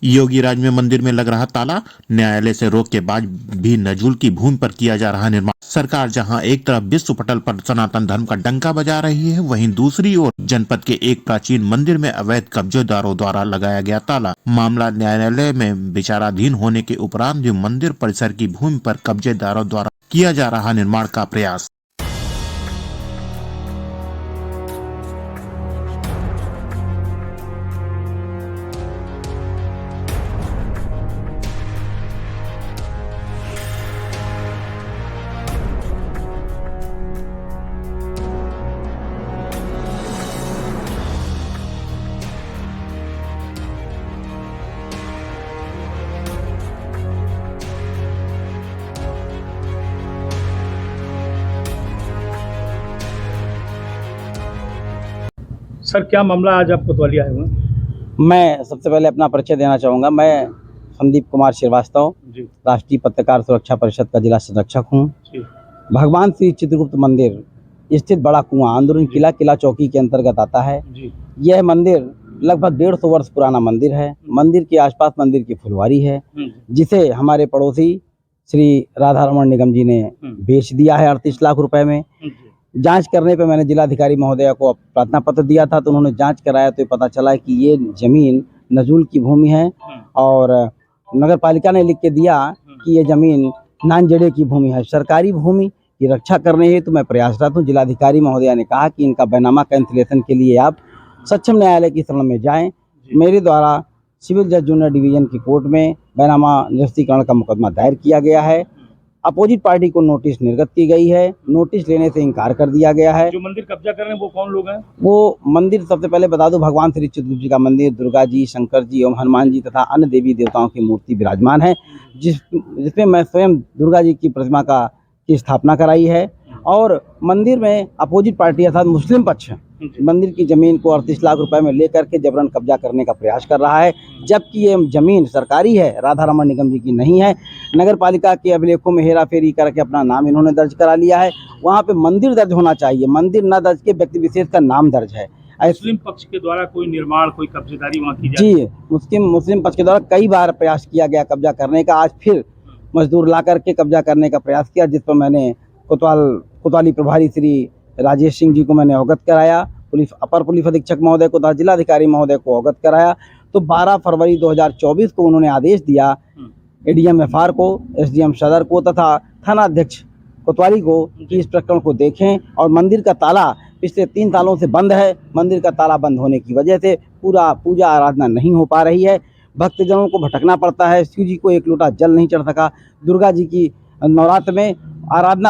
योगी राज में मंदिर में लग रहा ताला, न्यायालय से रोक के बाद भी नजूल की भूमि पर किया जा रहा निर्माण। सरकार जहां एक तरफ विश्व पटल पर सनातन धर्म का डंका बजा रही है, वहीं दूसरी ओर जनपद के एक प्राचीन मंदिर में अवैध कब्जेदारों द्वारा लगाया गया ताला। मामला न्यायालय में विचाराधीन होने के उपरांत भी मंदिर परिसर की भूमि पर कब्जेदारों द्वारा किया जा रहा निर्माण का प्रयास। सर, क्या मामला आज आप कोतवाली आए हुए हैं? मैं सबसे पहले अपना परिचय देना चाहूँगा। मैं संदीप कुमार श्रीवास्तव, राष्ट्रीय पत्रकार सुरक्षा परिषद का जिला संरक्षक हूँ। भगवान श्री चित्रगुप्त मंदिर स्थित बड़ा कुआं अंदरून किला चौकी के अंतर्गत आता है। यह मंदिर लगभग 150 वर्ष पुराना मंदिर है। मंदिर के आसपास मंदिर की फुलवारी है, जिसे हमारे पड़ोसी श्री राधा रमन निगम जी ने बेच दिया है 38 लाख रुपए में। जांच करने पे मैंने जिलाधिकारी महोदया को प्रार्थना पत्र दिया था, तो उन्होंने जांच कराया तो पता चला कि ये जमीन नजूल की भूमि है और नगर पालिका ने लिख के दिया कि ये जमीन नानजेड़े की भूमि है। सरकारी भूमि की रक्षा करने हेतु मैं प्रयासरत हूँ। जिलाधिकारी महोदया ने कहा कि इनका बैनामा कैंसिलेशन के लिए आप सक्षम न्यायालय की शरण में जाएं। मेरे द्वारा सिविल जज जूनियर डिवीजन की कोर्ट में बैनामा निरस्तीकरण का मुकदमा दायर किया गया है। अपोजिट पार्टी को नोटिस निर्गत की गई है। नोटिस लेने से इनकार कर दिया गया है। जो मंदिर कब्जा कर रहे हैं वो कौन लोग हैं? वो मंदिर सबसे पहले बता दूं, भगवान श्री चित्रगुप्त जी का मंदिर, दुर्गा जी, शंकर जी एवं हनुमान जी तथा अन्य देवी देवताओं की मूर्ति विराजमान है, जिसमें मैं स्वयं दुर्गा जी की प्रतिमा की स्थापना कराई है। और मंदिर में अपोजिट पार्टी अर्थात मुस्लिम पक्ष मंदिर की जमीन को 38 लाख रुपए में लेकर के जबरन कब्जा करने का प्रयास कर रहा है, जबकि ये जमीन सरकारी है, राधा रमन निगम जी की नहीं है। नगर पालिका के अभिलेखों में हेरा फेरी करके अपना नाम इन्होंने दर्ज करा लिया है। वहाँ पे मंदिर दर्ज होना चाहिए, मंदिर न दर्ज के व्यक्ति विशेष का नाम दर्ज है। मुस्लिम पक्ष के द्वारा कोई निर्माण, कोई कब्जेदारी वहाँ की जी, मुस्लिम पक्ष के द्वारा कई बार प्रयास किया गया कब्जा करने का। आज फिर मजदूर ला करके कब्जा करने का प्रयास किया, जिस पर मैंने कोतवाली प्रभारी श्री राजेश सिंह जी को मैंने अवगत कराया, अपर पुलिस अधीक्षक महोदय को तथा जिलाधिकारी महोदय को अवगत कराया। तो 12 फरवरी 2024 को उन्होंने आदेश दिया एडीएम एफआर को, एसडीएम सदर को तथा थाना अध्यक्ष कोतवाली को कि इस प्रकरण को देखें। और मंदिर का ताला पिछले 3 सालों से बंद है। मंदिर का ताला बंद होने की वजह से पूजा आराधना नहीं हो पा रही है। भक्तजनों को भटकना पड़ता है। शिव जी को एक लोटा जल नहीं चढ़ सका। दुर्गा जी की नवरात्र में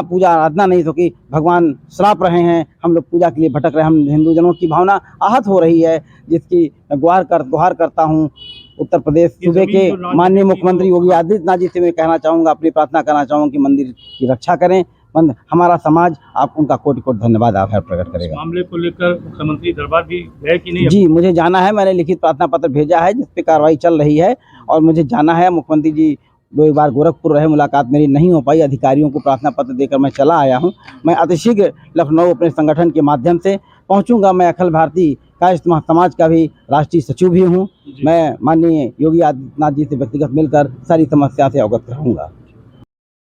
पूजा आराधना नहीं सकी। भगवान श्राप रहे हैं, हम लोग पूजा के लिए भटक रहे हैं। हम हिंदू जनों की भावना आहत हो रही है, जिसकी गुहार करता हूँ उत्तर प्रदेश सूबे के माननीय मुख्यमंत्री योगी आदित्यनाथ जी से मैं कहना चाहूँगा, अपनी प्रार्थना करना चाहूँगा कि मंदिर की रक्षा करें। हमारा समाज आप उनका कोटि-कोटि धन्यवाद आभार प्रकट करेगा। मामले को लेकर मुख्यमंत्री दरबार भी गए कि नहीं? जी, मुझे जाना है। मैंने लिखित प्रार्थना पत्र भेजा है, जिस पे कार्रवाई चल रही है और मुझे जाना है। मुख्यमंत्री जी 2 बार गोरखपुर रहे, मुलाकात मेरी नहीं हो पाई। अधिकारियों को प्रार्थना पत्र देकर मैं चला आया हूं। मैं अतिशीघ्र लखनऊ अपने संगठन के माध्यम से पहुंचूंगा। मैं अखिल भारतीय कायस्थ समाज का भी राष्ट्रीय सचिव भी हूं। मैं माननीय योगी आदित्यनाथ जी से व्यक्तिगत मिलकर सारी समस्या से अवगत रहूँगा।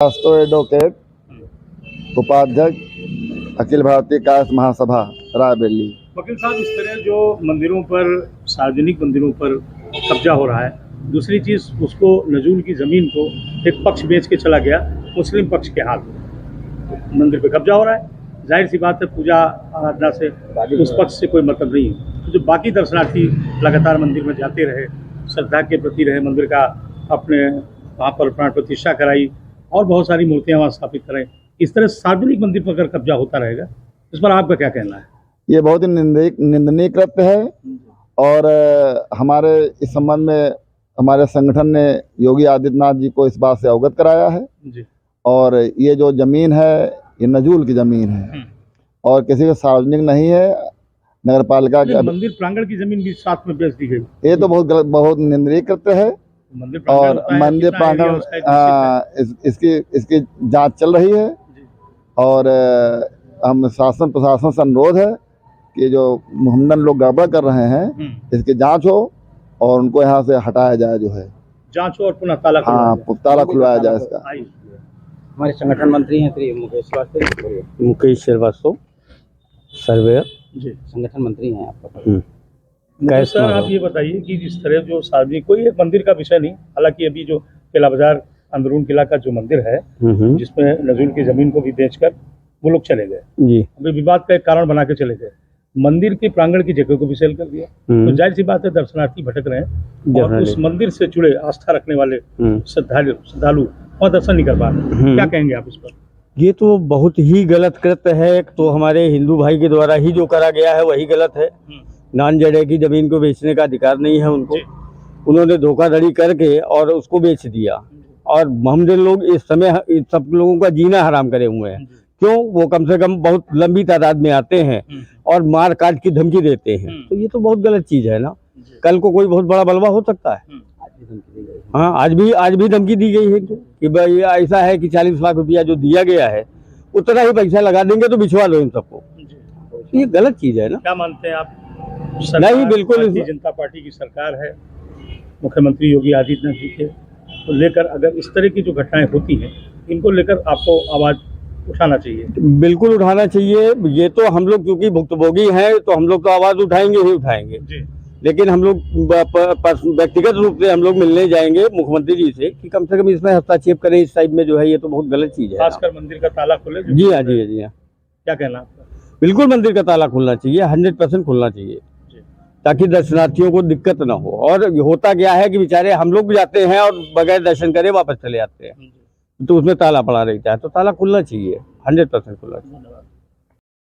एडवोकेट उपाध्यक्ष अखिल भारतीय कायस्थ महासभा रायबरेली। वकील साहब, इस तरह जो मंदिरों पर, सार्वजनिक मंदिरों पर कब्जा हो रहा है, दूसरी चीज उसको नजूल की जमीन को एक पक्ष बेच के चला गया मुस्लिम पक्ष के हाथ में, मंदिर पे कब्जा हो रहा है। जाहिर सी बात है, पूजा आराधना से उस पक्ष से कोई मतलब नहीं है। तो जो बाकी दर्शनार्थी लगातार मंदिर में जाते रहे, श्रद्धा के प्रति रहे, मंदिर का अपने वहाँ पर प्राण प्रतिष्ठा कराई और बहुत सारी मूर्तियाँ वहाँ स्थापित कराई, इस तरह सार्वजनिक मंदिर पर अगर कब्जा होता रहेगा, इस पर आपका क्या कहना है? ये बहुत ही निंदनीय कृत्य है और हमारे इस संबंध में हमारे संगठन ने योगी आदित्यनाथ जी को इस बात से अवगत कराया है जी। और ये जो जमीन है ये नजूल की जमीन है और किसी का सार्वजनिक नहीं है। नगर पालिका के मंदिर प्रांगण की जमीन भी साथ में बेच दी गई। ये तो बहुत निंदनीय कृत्य है। और मंदिर प्रांगण इसकी जांच चल रही है और हम शासन प्रशासन से अनुरोध है कि जो मुहम्मदन लोग गड़बड़ कर रहे हैं इसकी जांच हो और उनको यहाँ से हटाया जाए जो है। जांच और पुनः ताला हाँ, खुलवाया जाए। ताला खुलवाया जाए इसका। आइए। हमारे संगठन मंत्री हैं श्री मुकेश श्रीवास्तव, बोलिए। मुकेश श्रीवास्तव, सर्वेयर। जी संगठन मंत्री हैं आपका। तो सर आप ये बताइए कि जिस तरह जो सार्वजनिक कोई एक मंदिर का विषय नहीं, हालांकि अभी जो किला बाजार अंदरून किला का जो मंदिर है जिसमें नजूल की जमीन को भी बेचकर वो लोग चले गए, जी, अभी विवाद का एक कारण बना के चले गए, मंदिर के प्रांगण की जगह को भी सेल कर दिया। तो जाहिर सी बात है दर्शनार्थी भटक रहे हैं और उस मंदिर से जुड़े आस्था रखने वाले श्रद्धालु वहाँ दर्शन नहीं कर पा रहे। क्या कहेंगे आप इस पर? ये तो बहुत ही गलत कृत्य है। एक तो हमारे हिंदू भाई के द्वारा ही जो करा गया है वही गलत है। नान जड़े की जमीन को बेचने का अधिकार नहीं है उनको। उन्होंने धोखाधड़ी करके और उसको बेच दिया और हम लोग इस समय इन सब लोगों का जीना हराम करे हुए हैं। क्यों? वो कम से कम बहुत लंबी तादाद में आते हैं और मार काट की धमकी देते हैं, तो ये तो बहुत गलत चीज है ना। कल को कोई बहुत बड़ा बलवा हो सकता है। हाँ, आज भी धमकी दी गई है कि भाई ऐसा है कि 40 लाख रुपया जो दिया गया है उतना ही पैसा लगा देंगे तो बिछवा दो इन सबको। ये गलत चीज है ना। क्या मानते हैं आप? नहीं, बिल्कुल भारतीय जनता पार्टी की सरकार है, मुख्यमंत्री योगी आदित्यनाथ जी के तो लेकर अगर इस तरह की जो घटनाएं होती हैं इनको लेकर आपको आवाज उठाना चाहिए। बिल्कुल उठाना चाहिए। ये तो हम लोग क्योंकि भुक्तभोगी हैं तो हम लोग तो आवाज उठाएंगे ही उठाएंगे जी। लेकिन हम लोग व्यक्तिगत रूप से हम लोग मिलने जाएंगे मुख्यमंत्री जी से कि कम से कम इसमें हस्तक्षेप करें इस टाइप में जो है। ये तो बहुत गलत चीज है। खासकर मंदिर का ताला खोले। जी हाँ, जी हाँ, जी हाँ। क्या कहना आपका? बिल्कुल मंदिर का ताला खुलना चाहिए, 100% खुलना चाहिए ताकि दर्शनार्थियों को दिक्कत ना हो। और होता क्या है कि बेचारे हम लोग जाते हैं और बगैर दर्शन करे वापस चले आते हैं, तो उसमें ताला पड़ा रहता है। तो ताला खुलना चाहिए, 100% खुलना चाहिए।